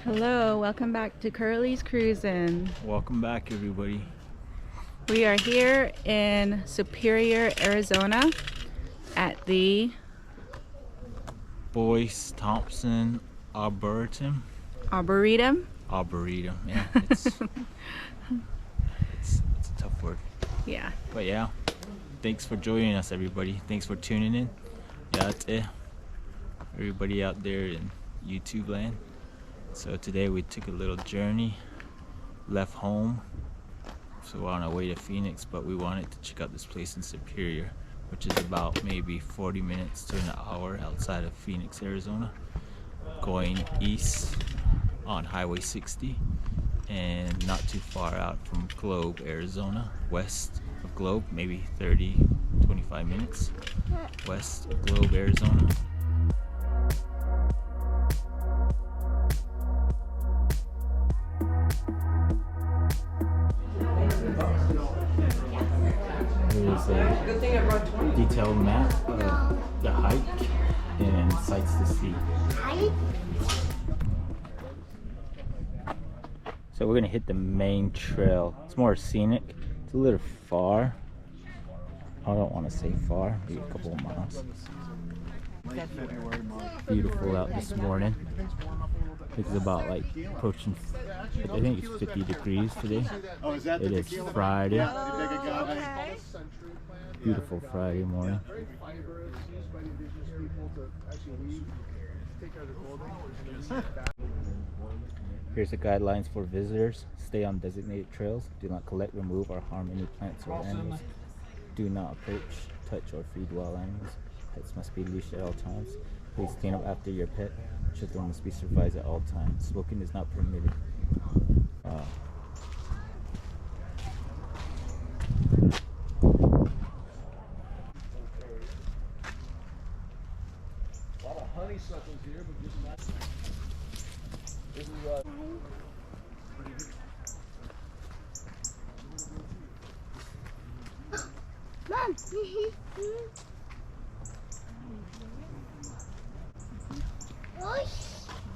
Hello, welcome back to Curley's Crewzin. Welcome back, everybody. We are here in Superior, Arizona at the Boyce Thompson Arboretum. Arboretum. Arboretum, yeah. It's a tough word. Yeah. But yeah, thanks for joining us, everybody. Thanks for tuning in. Yeah, that's it. Everybody out there in YouTube land. So today we took a little journey, left home. So we're on our way to Phoenix, but we wanted to check out this place in Superior, which is about maybe 40 minutes to an hour outside of Phoenix, Arizona, going east on Highway 60 and not too far out from Globe, Arizona, west of Globe, maybe 30-25 minutes west of Globe, Arizona. Here's a detailed map of the hike and sights to see. So we're gonna hit the main trail. It's more scenic. It's a little far. I don't want to say far, maybe a couple of miles. Beautiful out this morning. It's about like approaching, I think it's 50 degrees today. It is Friday. Beautiful Friday morning. Here's the guidelines for visitors. Stay on designated trails. Do not collect, remove, or harm any plants or animals. Do not approach, touch, or feed wild animals. Pets must be leashed at all times. Please clean up after your pet. Children must be supervised at all times. Smoking is not permitted. A lot of honeysuckles here, but just not. This is Mom.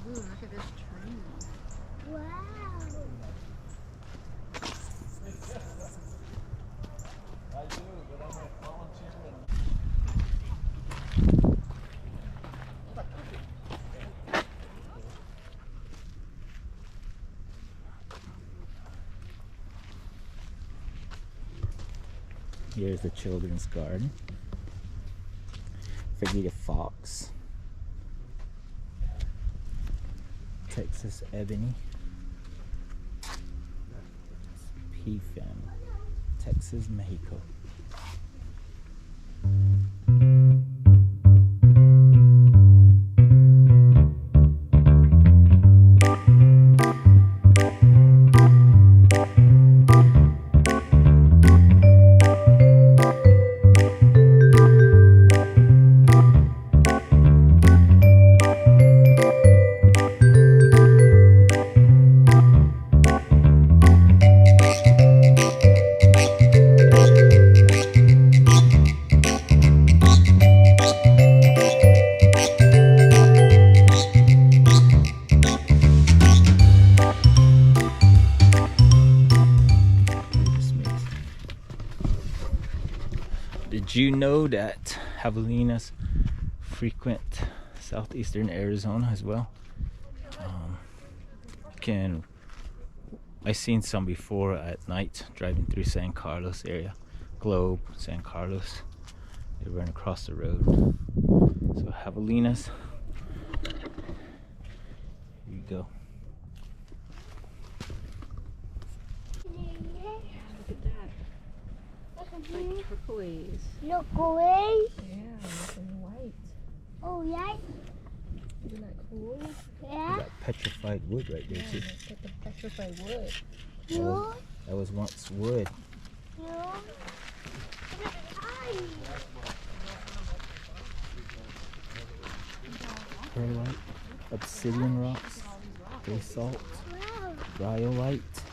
Ooh, look at this tree. Wow. I do, but I'm gonna volunteer. Here's the children's garden. Forget a fox. Texas ebony. Pea family. Texas, Mexico. Did you know that javelinas frequent southeastern Arizona as well? I've seen some before at night driving through San Carlos area, Globe, San Carlos. They run across the road. So javelinas. Here you go. Look at that. It's like turquoise. Look away. Yeah, it's in white. Oh, yeah. Isn't that cool? Yeah. That petrified wood right there too. It's like the petrified wood. You. That was once wood. You. Perlite, obsidian rocks, basalt, rhyolite,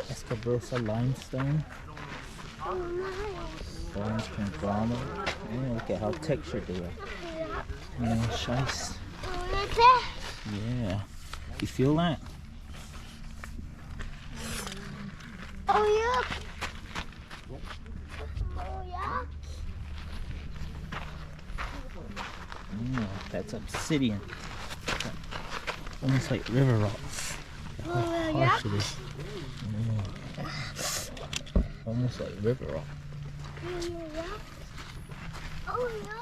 Escabrosa limestone, orange conglomerate. Look at how textured they are. Schist. fish. Yeah. You feel that? Oh, yeah. Oh, yeah. That's obsidian. Almost like river rocks. How Oh, harsh it is. Almost like river rock. Oh, yeah.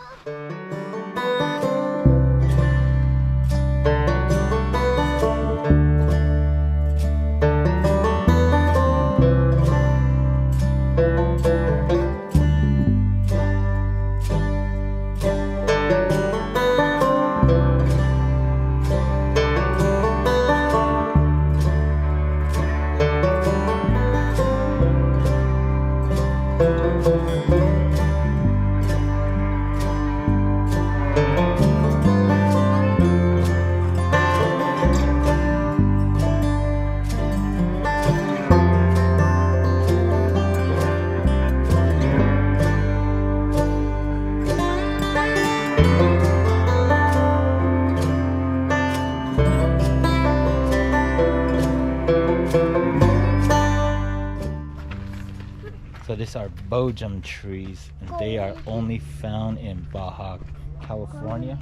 So these are bojum trees, and they are only found in Baja California,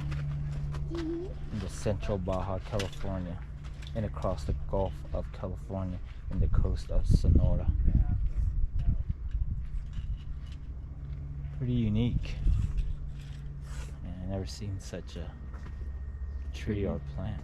in the central Baja California, and across the Gulf of California and the coast of Sonora. Pretty unique. And I've never seen such a tree or plant.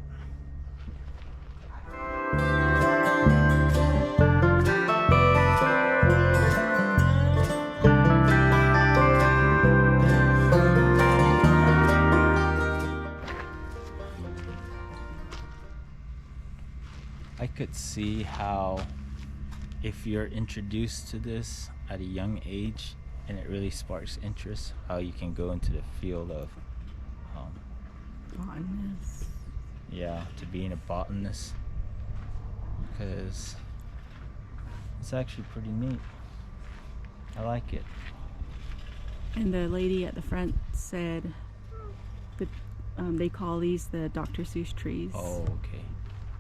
I could see how if you're introduced to this at a young age and it really sparks interest, how you can go into the field of Botanist. yeah, to being a botanist, because it's actually pretty neat. I like it. And the lady at the front said that they call these the Dr. Seuss trees. Oh, okay.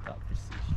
Dr. Seuss trees.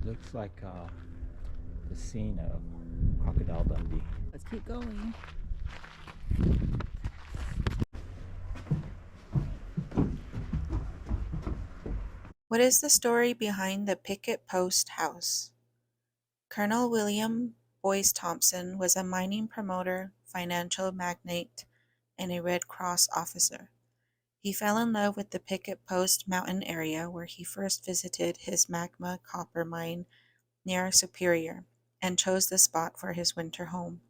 Looks like the scene of Crocodile Dundee. Let's keep going. What is the story behind the Picket Post House? Colonel William Boyce Thompson was a mining promoter, financial magnate, and a Red Cross officer. He fell in love with the Picket Post mountain area where he first visited his magma copper mine near Superior and chose the spot for his winter home.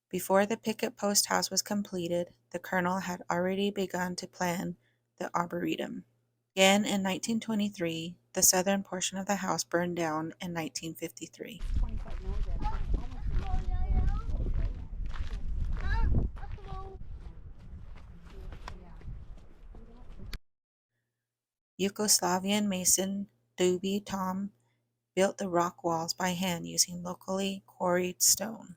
Before the Picket Post House was completed, the colonel had already begun to plan the Arboretum. Again in 1923, the southern portion of the house burned down in 1953. Yugoslavian mason Duby Tom built the rock walls by hand using locally quarried stone.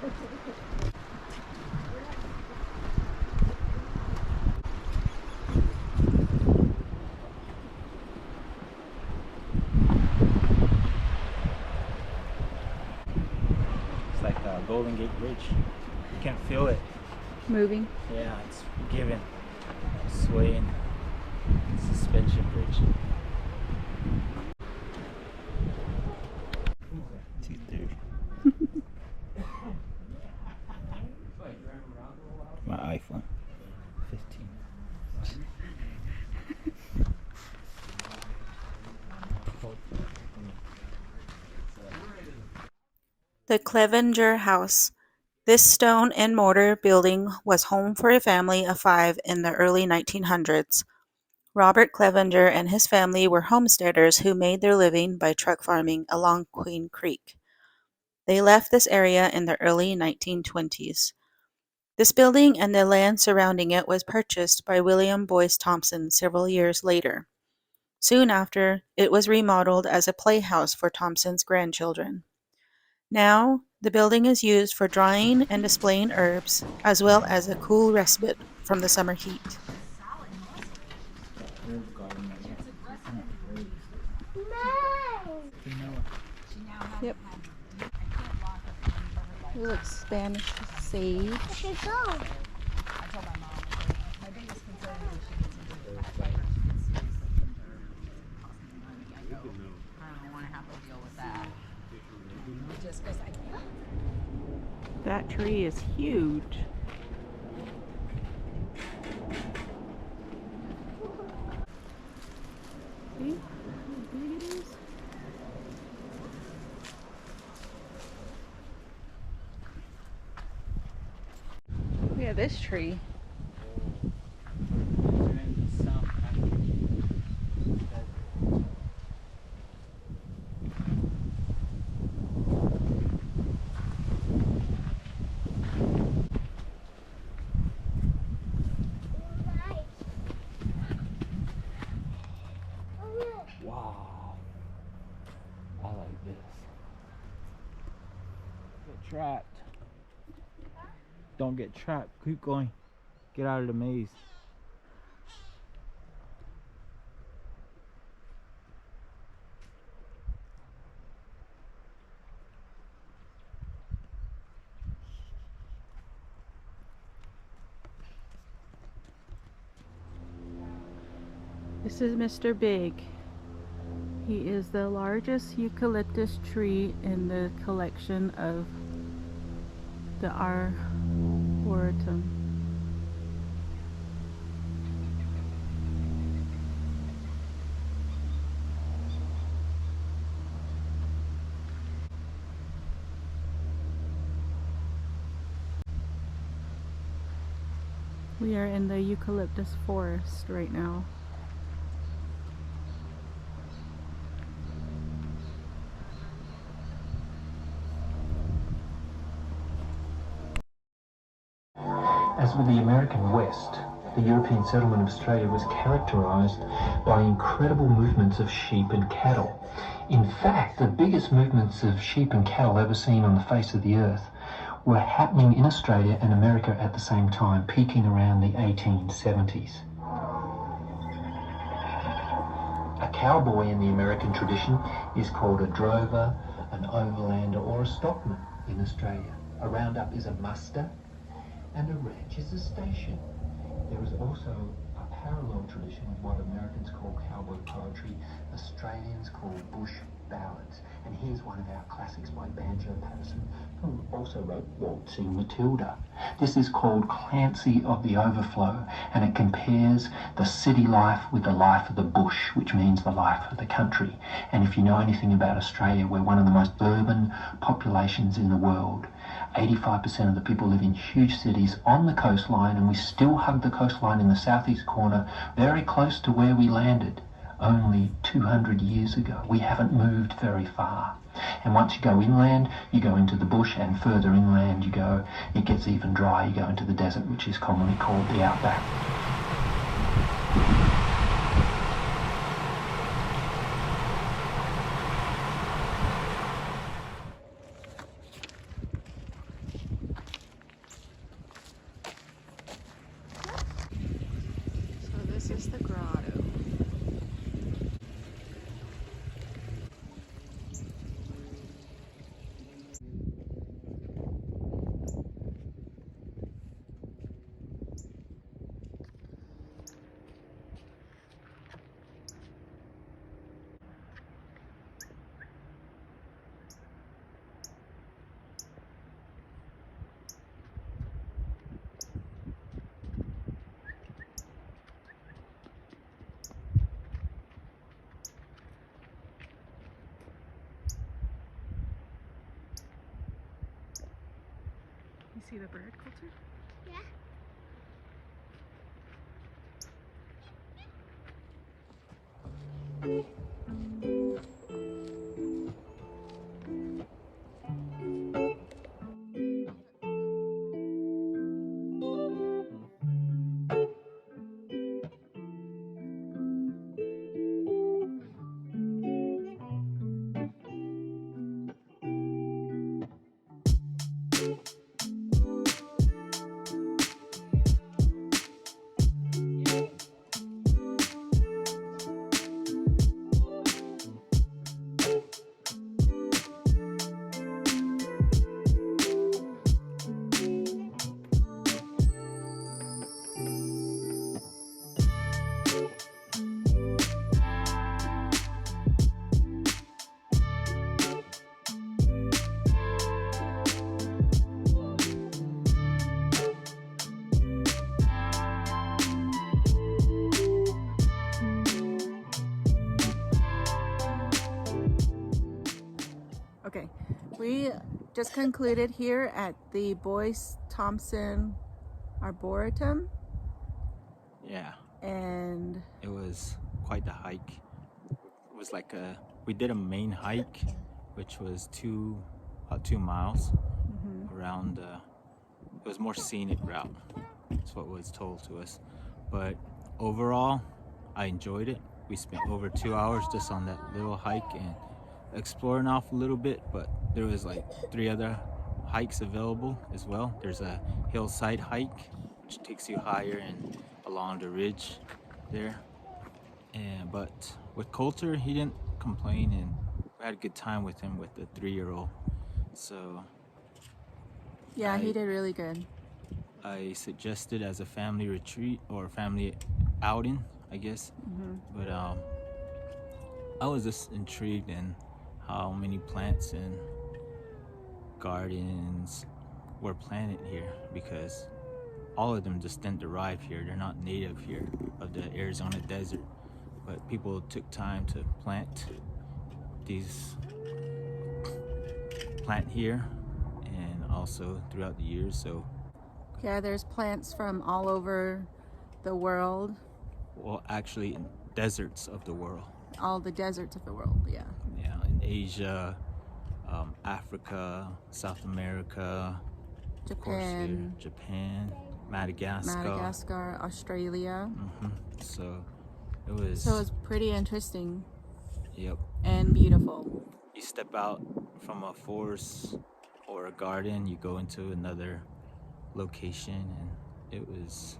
It's like the Golden Gate Bridge. You can feel it. Moving. Yeah, it's giving, swaying. Suspension bridge. 2:30. My iPhone 15. The Clevenger House. This stone and mortar building was home for a family of 5 in the early 1900s. Robert Clevenger and his family were homesteaders who made their living by truck farming along Queen Creek. They left this area in the early 1920s. This building and the land surrounding it was purchased by William Boyce Thompson several years later. Soon after, it was remodeled as a playhouse for Thompson's grandchildren. Now, the building is used for drying and displaying herbs, as well as a cool respite from the summer heat. Yep. It looks Spanish sage. Okay, go. That tree is huge. See how big it is? Look at this tree. Wow. I like this. Get trapped. Don't get trapped. Keep going. Get out of the maze. This is Mr. Big. He is the largest eucalyptus tree in the collection of the Arboretum. We are in the eucalyptus forest right now. As with the American West, the European settlement of Australia was characterised by incredible movements of sheep and cattle. In fact, the biggest movements of sheep and cattle ever seen on the face of the earth were happening in Australia and America at the same time, peaking around the 1870s. A cowboy in the American tradition is called a drover, an overlander or a stockman in Australia. A roundup is a muster, and a ranch is a station. There is also a parallel tradition with what Americans call cowboy poetry, Australians call bush ballads. And here's one of our classics by Banjo Patterson, who also wrote Waltzing Matilda. This is called Clancy of the Overflow, and it compares the city life with the life of the bush, which means the life of the country. And if you know anything about Australia, we're one of the most urban populations in the world. 85% of the people live in huge cities on the coastline, and we still hug the coastline in the southeast corner, very close to where we landed only 200 years ago. We haven't moved very far. And once you go inland, you go into the bush, and further inland you go, it gets even drier, you go into the desert, which is commonly called the outback. see the bird, Coulter? Yeah. Okay, we just concluded here at the Boyce Thompson Arboretum, Yeah, and it was quite the hike. It was like we did a main hike, which was about 2 miles around. It was more scenic route. That's what was told to us. But overall, I enjoyed it. We spent over 2 hours just on that little hike and exploring off a little bit, but there was like 3 other hikes available as well. There's a hillside hike, which takes you higher and along the ridge there. But with Coulter, he didn't complain, and we had a good time with him with the 3-year-old. So yeah, he did really good. I suggested as a family retreat or family outing, I guess. But I was just intrigued in how many plants and gardens were planted here, because all of them just didn't arrive here. They're not native here of the Arizona desert, but people took time to plant here and also throughout the years. So Yeah, there's plants from all over the world, well, actually in deserts of the world. all the deserts of the world, yeah. Yeah, in Asia, Africa, South America, of course here, Japan, Japan, Madagascar. Australia. So it was. So it's pretty interesting Yep. and beautiful. You step out from a forest or a garden, you go into another location, and it was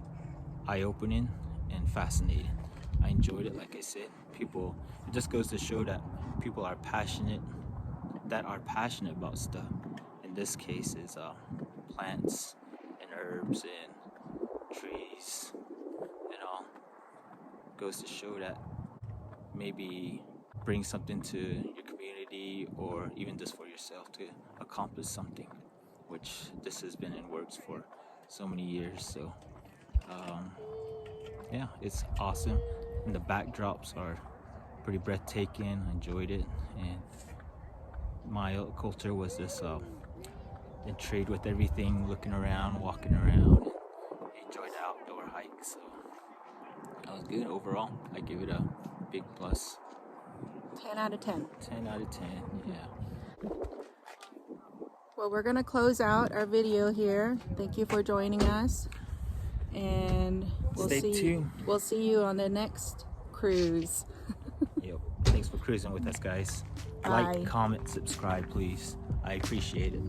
eye-opening and fascinating. I enjoyed it. Like I said, it just goes to show that people are passionate about stuff. In this case is plants and herbs and trees and all. Goes to show that maybe bring something to your community or even just for yourself to accomplish something, which this has been in works for so many years. So yeah, it's awesome, and the backdrops are pretty breathtaking. I enjoyed it, and my Coulter was just intrigued with everything, looking around, walking around. He enjoyed the outdoor hike, so that was good overall. I give it a big plus. 10 out of 10. 10 out of 10, yeah. Well, we're gonna close out our video here. Thank you for joining us, and Stay tuned. We'll see you on the next cruise. Yep. Thanks for cruising with us, guys. Bye. Like, comment, subscribe, please. I appreciate it.